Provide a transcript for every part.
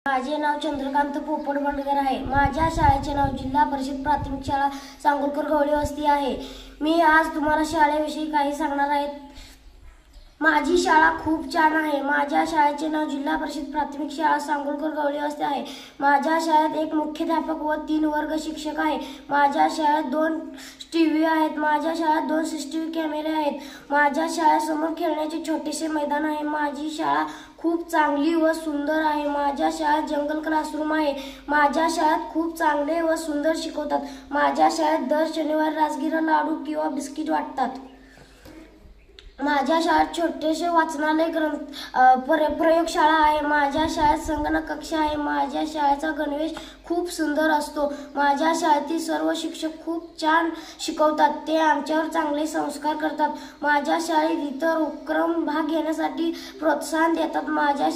माझे नाव चंद्रकांत पोपट बंडगर आहे। माझ्या शाळेचे नाव जिल्हा परिषद प्राथमिक शाळा सांगोलकर गवळी वस्ती आहे। मी आज तुम्हाला शाळेविषयी काही सांगणार आहे। माझी शाळा खूप छान आहे। माझ्या शाळेचे नाव जिल्हा परिषद प्राथमिक शाळा सांगोलकर गवळी वस्ती आहे। माझ्या शाळेत एक मुख्याध्यापक व 3 वर्ग शिक्षक आहे। माझ्या शाळेत 2 टीव्ही आहेत। माझ्या शाळेत 2 सीसीटीव्ही कॅमेरे आहेत। माझ्या शाळेसमोर खेळण्याचे छोटेसे मैदान आहे। माझी शाळा खूप चांगली व सुंदर आहे। माझ्या शाळेत जंगल क्लासरूम आहे। माझ्या शाळेत खूप चांगले व सुंदर शिकवतात। माझ्या शाळेत दर शनिवारी राजगिरा लाडू किंवा बिस्किट वाटतात। माझ्या शाळेत छोटेसे वाचनालय प्रयोगशाळा आहे। माझ्या शाळेत संगणक कक्ष आहे। माझ्या शाळेचा गणवेश खूप सुंदर असतो। माझ्या शाळेतील सर्व शिक्षक खूप छान शिकवतात। ते आमच्यावर चांगले संस्कार करतात। माझ्या शाळेत इतर उपक्रम भाग घेण्यासाठी प्रोत्साहन देतात। माझ्या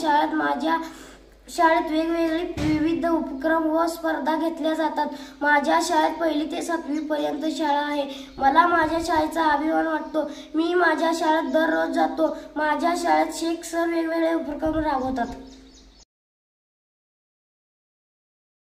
शाळेत वेगवेगळे विविध उपक्रम व स्पर्धा घेतल्या जातात। माझ्या शाळेत 1ली ते 7वी पर्यंत शाळा आहे। मला माझ्या शाळेचा अभिमान वाटतो। मी माझ्या शाळेत दररोज जातो। माझ्या शाळेत शिक्षक वेगवेगळे उपक्रम राबवतात।